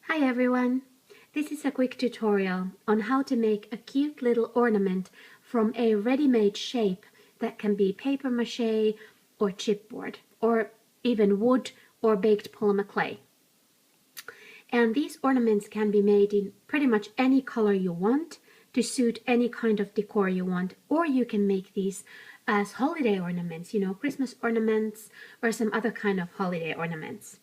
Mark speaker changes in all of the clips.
Speaker 1: Hi everyone! This is a quick tutorial on how to make a cute little ornament from a ready-made shape that can be paper mache or chipboard or even wood or baked polymer clay. And these ornaments can be made in pretty much any color you want to suit any kind of decor you want, or you can make these as holiday ornaments, Christmas ornaments or some other kind of holiday ornaments.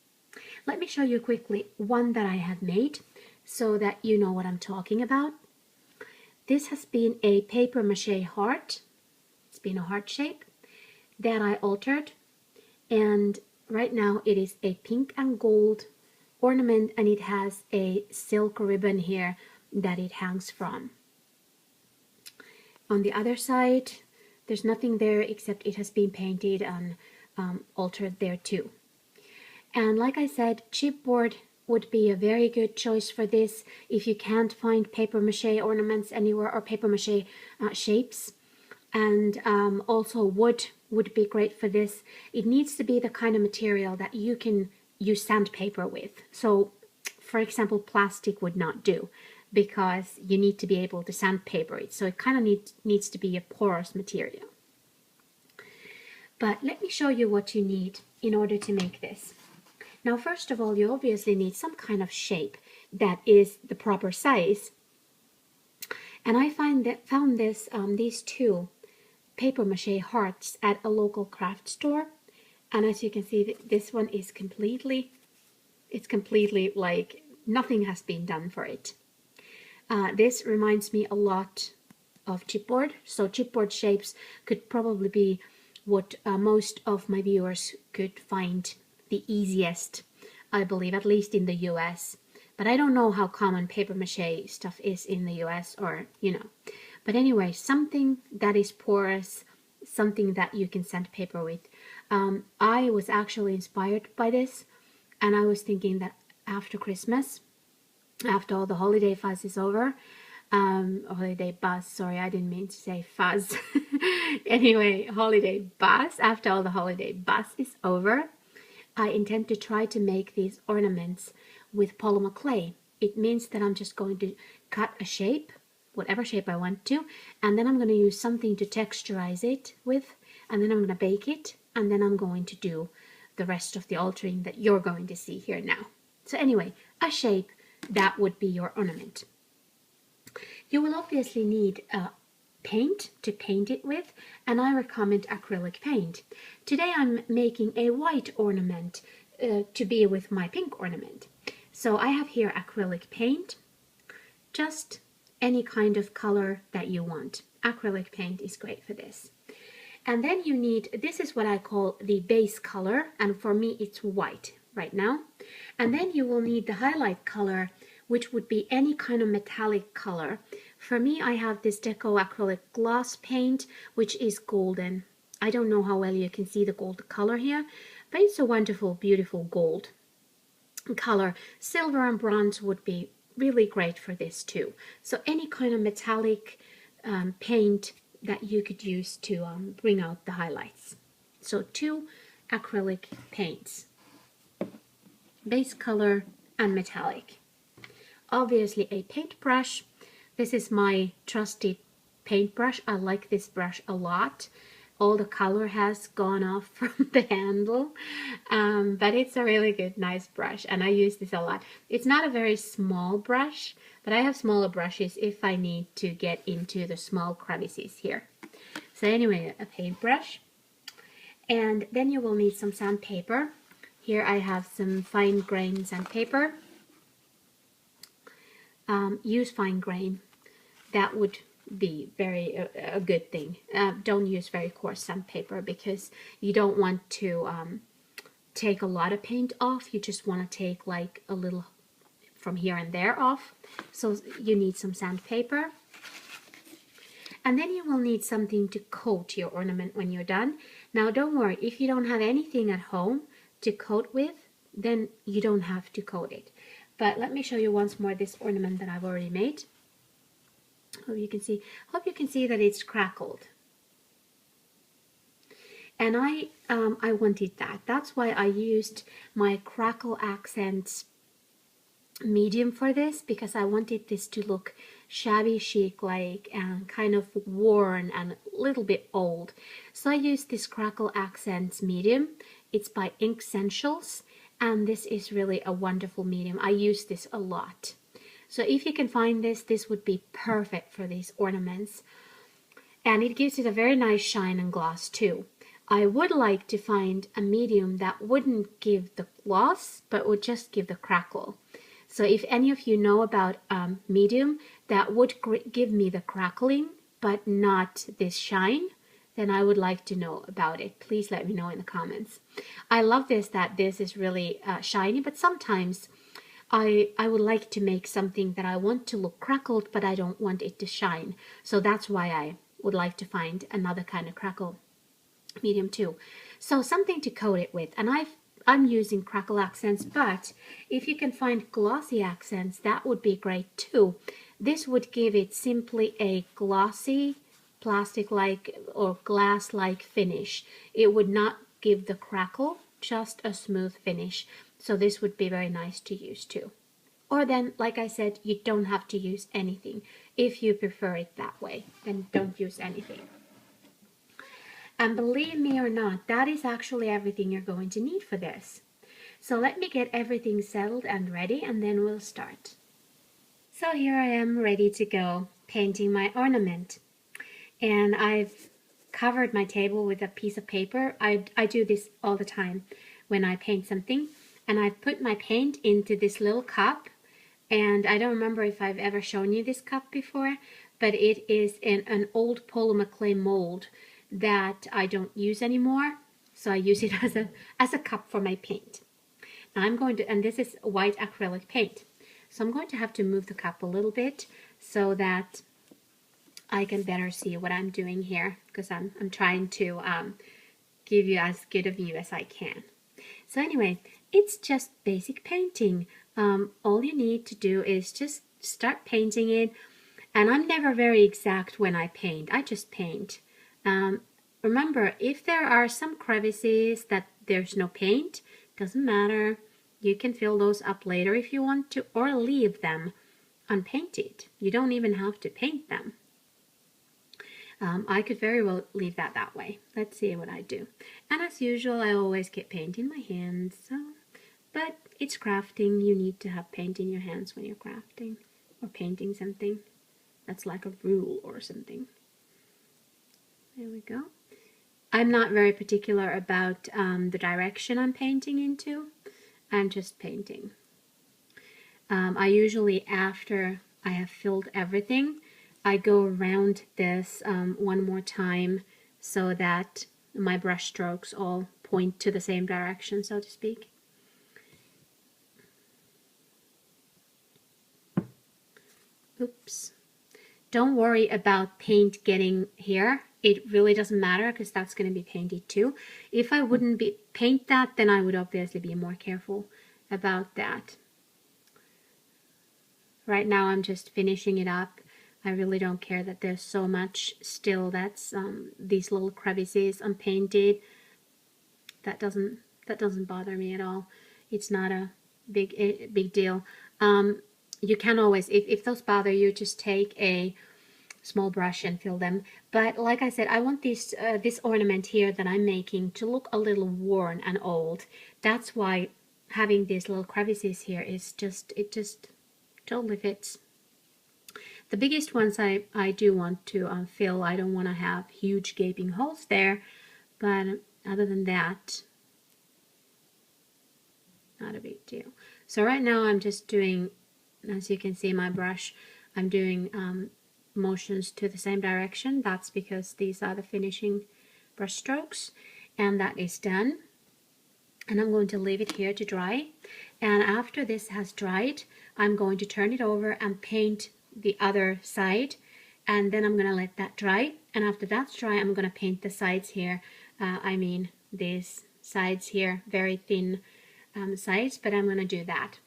Speaker 1: Let me show you quickly one that I have made so that you know what I'm talking about. This has been a paper mache heart. It's been a heart shape that I altered, and right now it is a pink and gold ornament, and it has a silk ribbon here that it hangs from. On the other side, there's nothing there except it has been painted and altered there too. And like I said, chipboard would be a very good choice for this if you can't find paper mache ornaments anywhere or paper mache shapes. And also wood would be great for this. It needs to be the kind of material that you can use sandpaper with. So, for example, plastic would not do because you need to be able to sandpaper it. So it kind of needs to be a porous material. But let me show you what you need in order to make this. Now, first of all, you obviously need some kind of shape that is the proper size. And I found these two paper mache hearts at a local craft store. And as you can see, this one is completely like nothing has been done for it. This reminds me a lot of chipboard. So chipboard shapes could probably be what most of my viewers could find the easiest, I believe, at least in the US. But I don't know how common paper mache stuff is in the US or, But anyway, something that is porous, something that you can sandpaper with. I was actually inspired by this, and I was thinking that after Christmas, after all the holiday fuzz is over, holiday buzz, sorry, I didn't mean to say fuzz. Anyway, holiday buzz, after all the holiday buzz is over, I intend to try to make these ornaments with polymer clay. It means that I'm just going to cut a shape, whatever shape I want to, and then I'm going to use something to texturize it with, and then I'm going to bake it, and then I'm going to do the rest of the altering that you're going to see here now. So anyway, a shape that would be your ornament. You will obviously need paint to paint it with, and I recommend acrylic paint. Today I'm making a white ornament to be with my pink ornament. So I have here acrylic paint, just any kind of color that you want. Acrylic paint is great for this. And then you need, this is what I call the base color, and for me it's white right now. And then you will need the highlight color, which would be any kind of metallic color. For me, I have this Deco acrylic gloss paint, which is golden. I don't know how well you can see the gold color here, but it's a wonderful, beautiful gold color. Silver and bronze would be really great for this too. So any kind of metallic paint that you could use to bring out the highlights. So 2 acrylic paints, base color and metallic. Obviously a paintbrush. This is my trusted paintbrush. I like this brush a lot. All the color has gone off from the handle, but it's a really good, nice brush, and I use this a lot. It's not a very small brush, but I have smaller brushes if I need to get into the small crevices here. So anyway, a paintbrush, and then you will need some sandpaper. Here I have some fine grain sandpaper. Use fine grain. That would be a good thing. Don't use very coarse sandpaper because you don't want to take a lot of paint off. You just want to take like a little from here and there off. So you need some sandpaper. And then you will need something to coat your ornament when you're done. Now don't worry, if you don't have anything at home to coat with, then you don't have to coat it. But let me show you once more this ornament that I've already made. Hope you can see that it's crackled. And I wanted that. That's why I used my Crackle Accents medium for this because I wanted this to look shabby chic like and kind of worn and a little bit old. So I used this Crackle Accents medium. It's by Ink Essentials, and this is really a wonderful medium. I use this a lot. So if you can find this, this would be perfect for these ornaments. And it gives it a very nice shine and gloss too. I would like to find a medium that wouldn't give the gloss, but would just give the crackle. So if any of you know about medium that would give me the crackling, but not this shine, then I would like to know about it. Please let me know in the comments. I love this, that this is really shiny, but sometimes I would like to make something that I want to look crackled, but I don't want it to shine. So that's why I would like to find another kind of crackle medium too. So something to coat it with. And I'm using Crackle Accents, but if you can find glossy accents, that would be great too. This would give it simply a glossy, plastic-like or glass-like finish. It would not give the crackle, just a smooth finish. So this would be very nice to use too. Or then, like I said, you don't have to use anything. If you prefer it that way, then don't use anything. And believe me or not, that is actually everything you're going to need for this. So let me get everything settled and ready, and then we'll start. So here I am ready to go painting my ornament. And I've covered my table with a piece of paper. I do this all the time when I paint something. And I've put my paint into this little cup. And I don't remember if I've ever shown you this cup before, but it is in an old polymer clay mold that I don't use anymore, so I use it as a cup for my paint. Now I'm going to, and this is white acrylic paint, so I'm going to have to move the cup a little bit so that I can better see what I'm doing here, because I'm trying to give you as good a view as I can. So anyway, it's just basic painting. All you need to do is just start painting it, and I'm never very exact when I paint. I just paint. Remember, if there are some crevices that there's no paint, doesn't matter. You can fill those up later if you want to, or leave them unpainted. You don't even have to paint them. I could very well leave that way. Let's see what I do. And as usual, I always get paint in my hands. But it's crafting. You need to have paint in your hands when you're crafting or painting something. That's like a rule or something. There we go. I'm not very particular about the direction I'm painting into. I'm just painting. I usually, after I have filled everything, I go around this one more time so that my brush strokes all point to the same direction, so to speak. Oops. Don't worry about paint getting here. It really doesn't matter because that's going to be painted too. If I wouldn't paint that, then I would obviously be more careful about that. Right now I'm just finishing it up. I really don't care that there's so much still that's these little crevices unpainted. That doesn't bother me at all. It's not a big deal. You can always, if those bother you, just take a small brush and fill them. But like I said, I want this ornament here that I'm making to look a little worn and old. That's why having these little crevices here is it just totally fits. The biggest ones I do want to fill. I don't want to have huge gaping holes there, but other than that, not a big deal. So right now I'm just doing, as you can see my brush, I'm doing motions to the same direction. That's because these are the finishing brush strokes, and that is done. And I'm going to leave it here to dry. And after this has dried, I'm going to turn it over and paint the other side, and then I'm going to let that dry. And after that's dry, I'm going to paint the sides here. I mean these sides here, very thin sides, but I'm going to do that.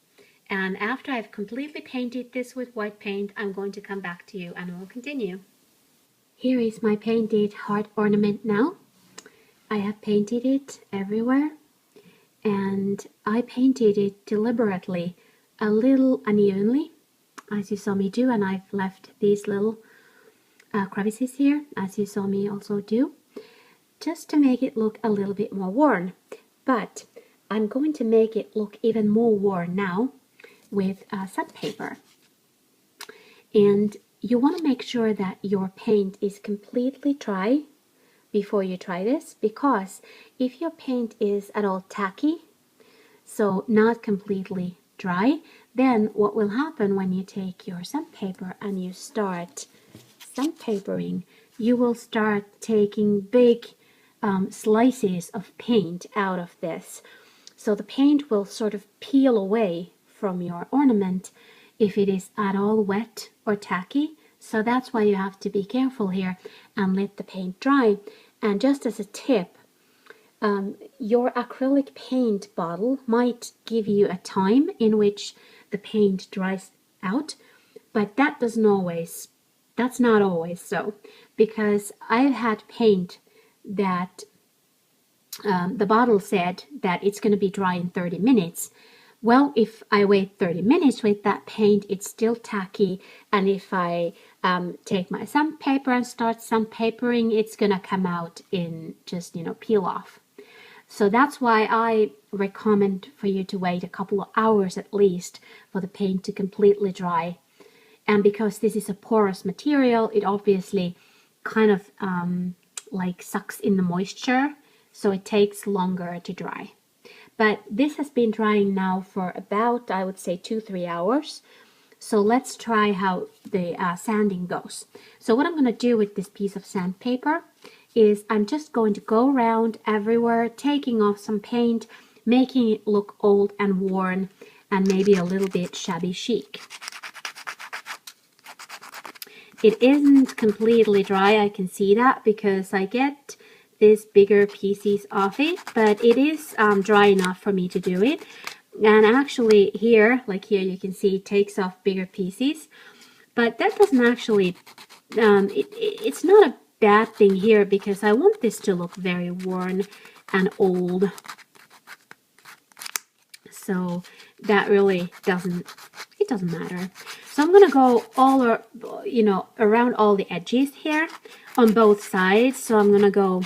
Speaker 1: And after I've completely painted this with white paint, I'm going to come back to you and we'll continue. Here is my painted heart ornament now. I have painted it everywhere, and I painted it deliberately a little unevenly, as you saw me do, and I've left these little crevices here, as you saw me also do, just to make it look a little bit more worn. But I'm going to make it look even more worn now with sandpaper. And you want to make sure that your paint is completely dry before you try this, because if your paint is at all tacky, so not completely dry, then what will happen when you take your sandpaper and you start sandpapering, you will start taking big slices of paint out of this. So the paint will sort of peel away from your ornament if it is at all wet or tacky. So that's why you have to be careful here and let the paint dry. And just as a tip, your acrylic paint bottle might give you a time in which the paint dries out, but that's not always so, because I've had paint that the bottle said that it's going to be dry in 30 minutes. Well, if I wait 30 minutes with that paint, it's still tacky, and if I take my sandpaper and start sandpapering, it's going to come out in just, peel off. So that's why I recommend for you to wait a couple of hours at least for the paint to completely dry. And because this is a porous material, it obviously kind of like sucks in the moisture, so it takes longer to dry. But this has been drying now for about, I would say, 2-3 hours. So let's try how the sanding goes. So what I'm going to do with this piece of sandpaper is I'm just going to go around everywhere, taking off some paint, making it look old and worn, and maybe a little bit shabby chic. It isn't completely dry, I can see that, because I get these bigger pieces of it, but it is dry enough for me to do it. And actually here, like here, you can see it takes off bigger pieces, but that doesn't actually, it's not a bad thing here, because I want this to look very worn and old. So that really doesn't matter. So I'm gonna go all around all the edges here on both sides. So I'm gonna go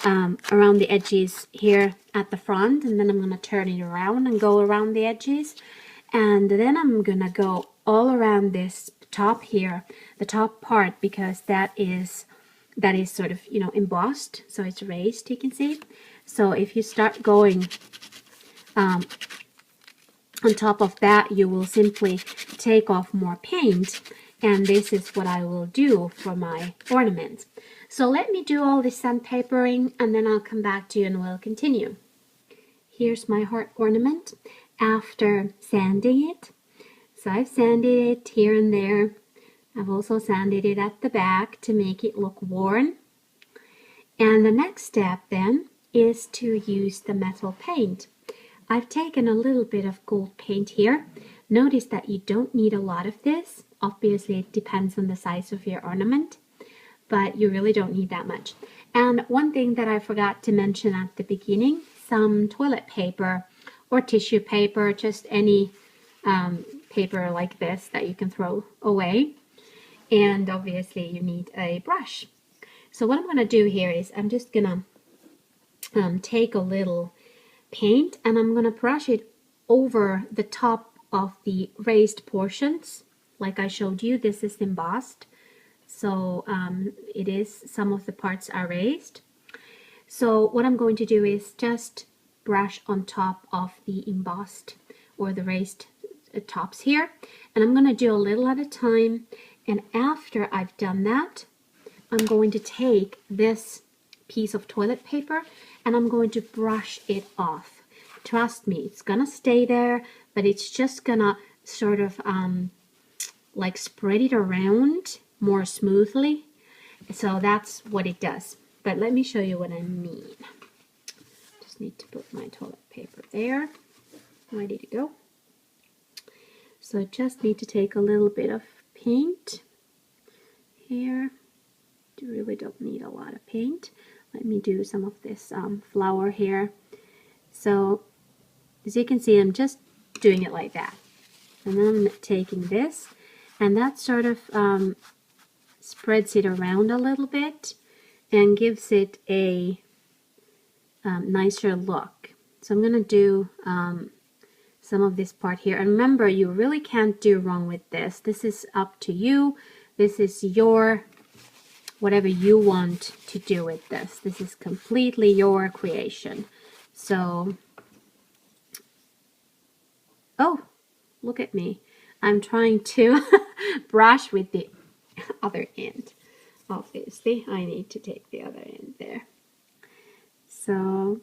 Speaker 1: around the edges here at the front, and then I'm gonna turn it around and go around the edges, and then I'm gonna go all around this top here, the top part, because that is sort of embossed, so it's raised, you can see. So if you start going on top of that, you will simply take off more paint, and this is what I will do for my ornament. So let me do all this sandpapering, and then I'll come back to you and we'll continue. Here's my heart ornament after sanding it. So I've sanded it here and there. I've also sanded it at the back to make it look worn. And the next step then is to use the metal paint. I've taken a little bit of gold paint here. Notice that you don't need a lot of this. Obviously, it depends on the size of your ornament, but you really don't need that much. And one thing that I forgot to mention at the beginning, some toilet paper or tissue paper, just any paper like this that you can throw away. And obviously you need a brush. So what I'm going to do here is I'm just going to take a little paint, and I'm going to brush it over the top of the raised portions. Like I showed you, this is embossed. So it is, some of the parts are raised. So what I'm going to do is just brush on top of the embossed or the raised tops here. And I'm going to do a little at a time. And after I've done that, I'm going to take this piece of toilet paper and I'm going to brush it off. Trust me, it's gonna stay there, but it's just gonna sort of like spread it around more smoothly. So that's what it does. But let me show you what I mean. Just need to put my toilet paper there, ready to go. So I just need to take a little bit of paint here. You really don't need a lot of paint. Let me do some of this flower here. So as you can see, I'm just doing it like that. And then I'm taking this, and that sort of spreads it around a little bit and gives it a nicer look. So I'm going to do some of this part here. And remember, you really can't do wrong with this. This is up to you. This is your, whatever you want to do with this. This is completely your creation. So, oh, look at me. I'm trying to brush with the other end. Obviously, I need to take the other end there. So,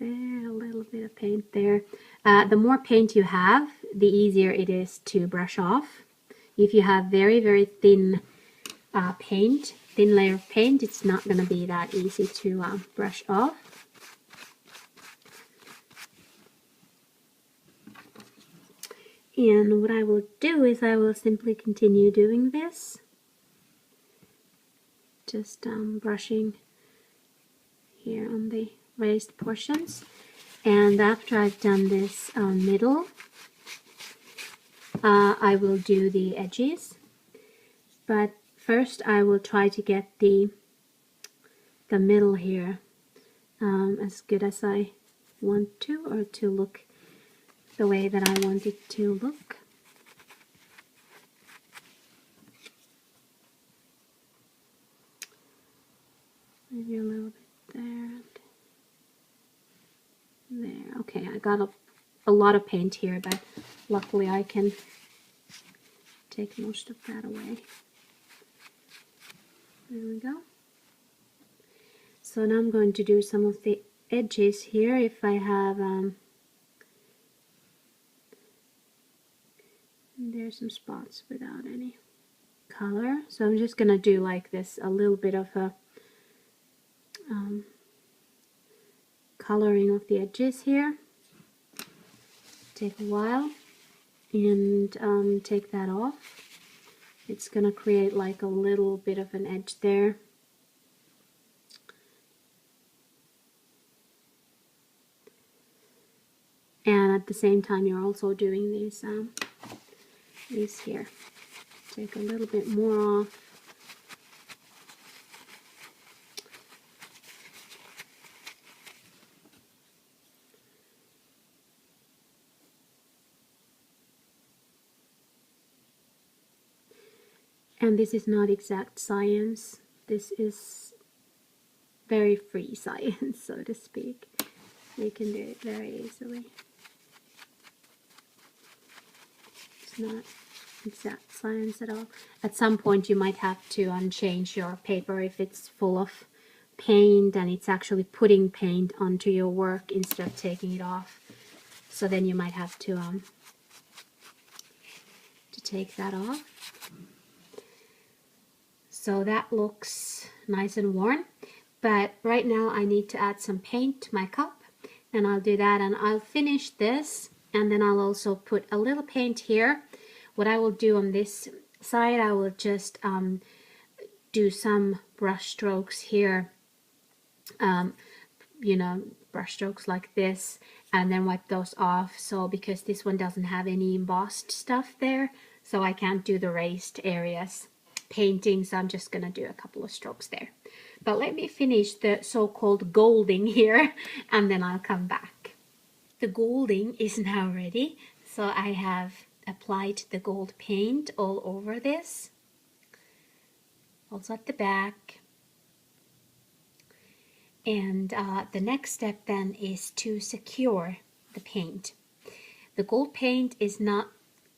Speaker 1: there, a little bit of paint there. The more paint you have, the easier it is to brush off. If you have very, very thin paint, thin layer of paint, it's not going to be that easy to brush off. And what I will do is I will simply continue doing this. Just brushing here on the raised portions. And after I've done this middle, I will do the edges. But first I will try to get the middle here as good as I want to, or to look the way that I want it to look. Maybe a little bit there. There. Okay, I got a lot of paint here, but luckily I can take most of that away. There we go. So now I'm going to do some of the edges here. If I have there's some spots without any color, so I'm just gonna do like this, a little bit of a coloring of the edges here. Take a while and take that off. It's gonna create like a little bit of an edge there. And at the same time you're also doing these here. Take a little bit more off. And this is not exact science. This is very free science, so to speak. You can do it very easily. It's not exact science at all. At some point you might have to change your paper if it's full of paint and it's actually putting paint onto your work instead of taking it off. So then you might have to take that off. So that looks nice and worn, but right now I need to add some paint to my cup, and I'll do that, and I'll finish this, and then I'll also put a little paint here. What I will do on this side, I will just do some brush strokes here, you know, brush strokes like this, and then wipe those off. So because this one doesn't have any embossed stuff there, so I can't do the raised areas painting, so I'm just gonna do a couple of strokes there. But let me finish the so-called golding here, and then I'll come back. The golding is now ready, so I have applied the gold paint all over this, also at the back. And the next step then is to secure the paint. The gold paint is not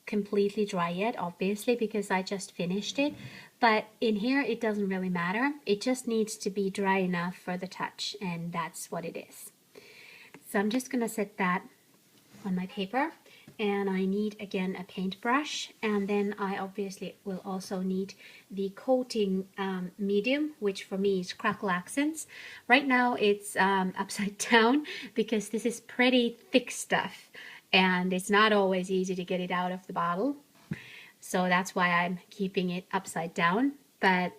Speaker 1: completely dry yet, obviously, because I just finished it, but in here it doesn't really matter. It just needs to be dry enough for the touch, and that's what it is. So I'm just gonna set that on my paper, and I need again a paintbrush, and then I obviously will also need the coating medium, which for me is Crackle Accents. Right now it's upside down because this is pretty thick stuff, and it's not always easy to get it out of the bottle. So that's why I'm keeping it upside down. But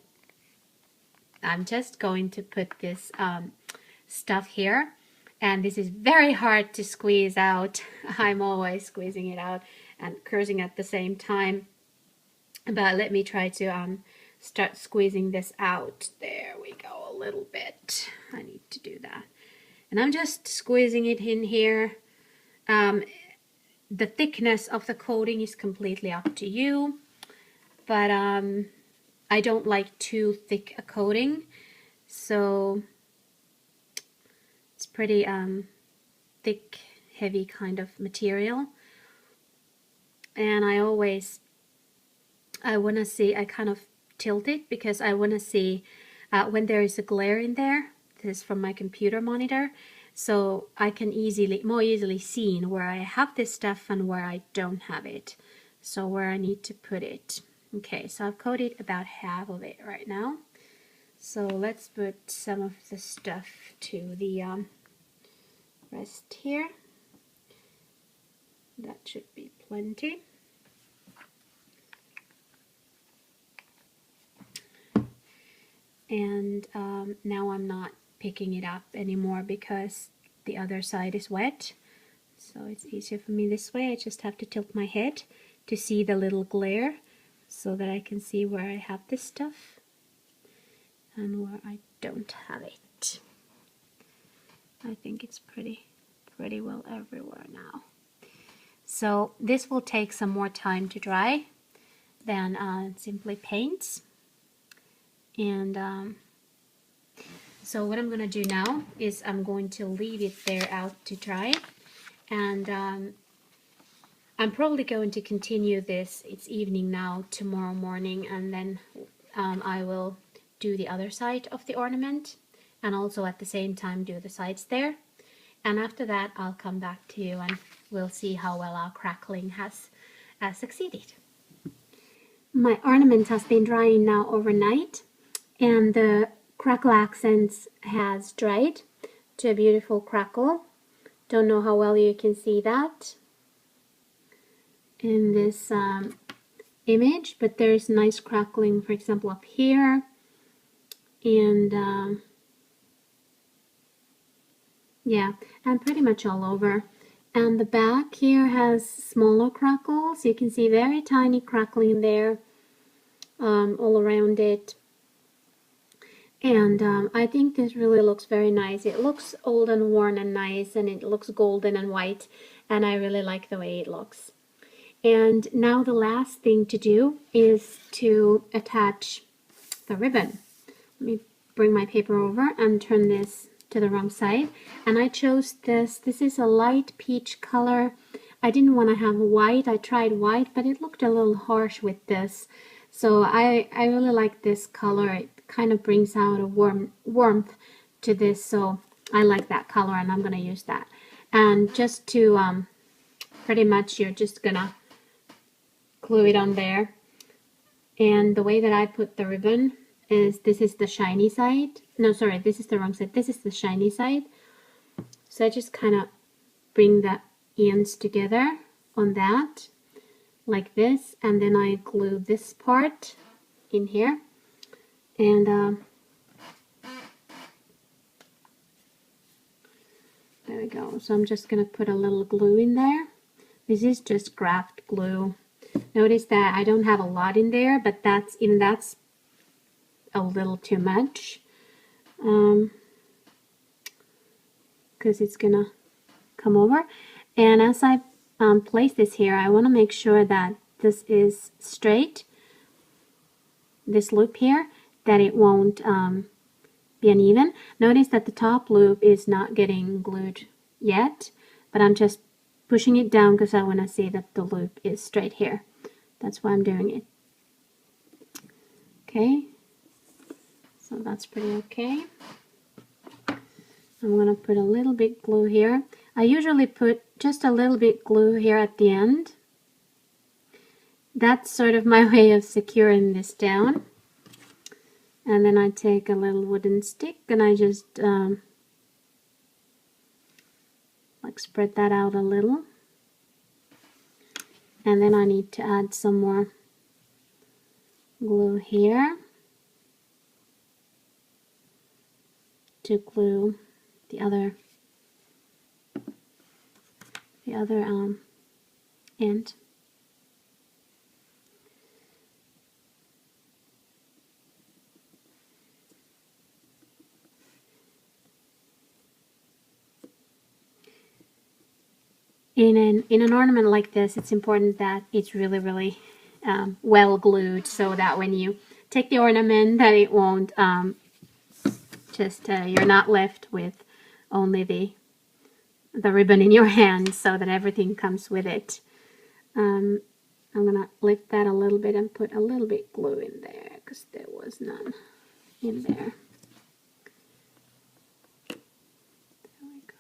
Speaker 1: I'm just going to put this stuff here, And this is very hard to squeeze out. I'm always squeezing it out and cursing at the same time. But let me try to start squeezing this out. There we go, a little bit. I need to do that. And I'm just squeezing it in here. The thickness of the coating is completely up to you. But I don't like too thick a coating. So it's pretty thick, heavy kind of material. And I want to see, I kind of tilt it because I want to see when there is a glare in there. This is from my computer monitor, so I can more easily see where I have this stuff and where I don't have it, so where I need to put it. Okay, so I've coated about half of it right now, so let's put some of the stuff to the rest here. That should be plenty. And now I'm not picking it up anymore because the other side is wet, so it's easier for me this way. I just have to tilt my head to see the little glare so that I can see where I have this stuff and where I don't have it. I think it's pretty well everywhere now. So this will take some more time to dry than simply paints. And so what I'm going to do now is I'm going to leave it there out to dry, and I'm probably going to continue this. It's evening now, tomorrow morning, and then I will do the other side of the ornament and also at the same time do the sides there. And after that I'll come back to you and we'll see how well our crackling has succeeded. My ornament has been drying now overnight, and the crackle accents has dried to a beautiful crackle. Don't know how well you can see that in this image, but there's nice crackling, for example, up here, and yeah, and pretty much all over. And the back here has smaller crackles. You can see very tiny crackling there all around it. And I think this really looks very nice. It looks old and worn and nice, and it looks golden and white, and I really like the way it looks. And now the last thing to do is to attach the ribbon. Let me bring my paper over and turn this to the wrong side. And I chose this. This is a light peach color. I didn't want to have white. I tried white, but it looked a little harsh with this. So I really like this color. It kind of brings out a warmth to this. So I like that color, and I'm going to use that. And just to pretty much, you're just going to glue it on there. And the way that I put the ribbon is, this is the shiny side. No, sorry, this is the wrong side. This is the shiny side. So I just kind of bring the ends together on that, like this, and then I glue this part in here. And there we go. So I'm just going to put a little glue in there. This is just craft glue. Notice that I don't have a lot in there, but that's a little too much, because it's gonna come over. And as I place this here, I want to make sure that this is straight, this loop here, that it won't be uneven. Notice that the top loop is not getting glued yet, but I'm just pushing it down because I want to see that the loop is straight here. That's why I'm doing it. Okay, so that's pretty okay. I'm going to put a little bit glue here. I usually put just a little bit glue here at the end. That's sort of my way of securing this down. And then I take a little wooden stick and I just like spread that out a little. And then I need to add some more glue here to glue the other the other end. In an ornament like this, it's important that it's really well glued, so that when you take the ornament, that it won't you're not left with only the ribbon in your hand, so that everything comes with it. I'm gonna lift that a little bit and put a little bit glue in there because there was none in there. There we go.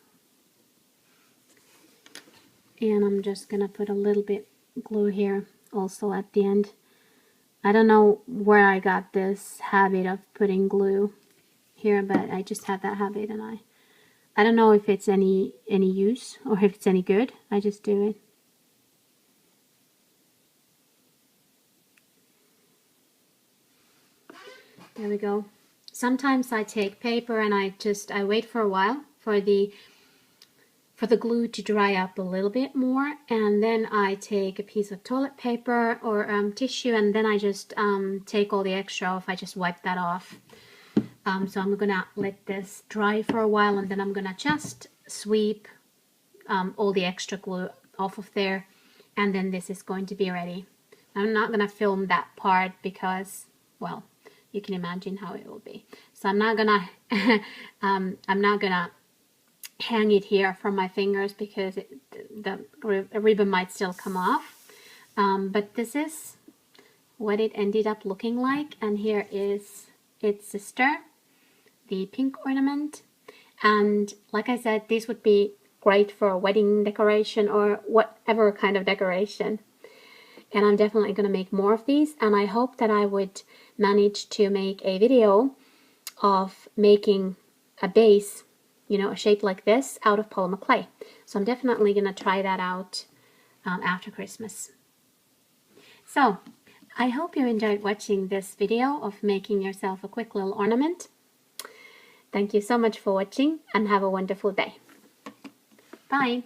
Speaker 1: And I'm just gonna put a little bit glue here also at the end. I don't know where I got this habit of putting glue here, but I just have that habit, and I don't know if it's any use or if it's any good. I just do it. There we go. Sometimes I take paper and I wait for a while for the glue to dry up a little bit more, and then I take a piece of toilet paper or tissue, and then I just take all the extra off. I just wipe that off. So I'm gonna let this dry for a while, and then I'm gonna just sweep all the extra glue off of there, and then this is going to be ready. I'm not gonna film that part because, well, you can imagine how it will be. So I'm not gonna hang it here from my fingers because the ribbon might still come off. But this is what it ended up looking like, and here is its sister, the pink ornament. And like I said, this would be great for a wedding decoration or whatever kind of decoration. And I'm definitely going to make more of these, and I hope that I would manage to make a video of making a base, you know, a shape like this out of polymer clay. So I'm definitely going to try that out after Christmas. So I hope you enjoyed watching this video of making yourself a quick little ornament. Thank you so much for watching, and have a wonderful day. Bye!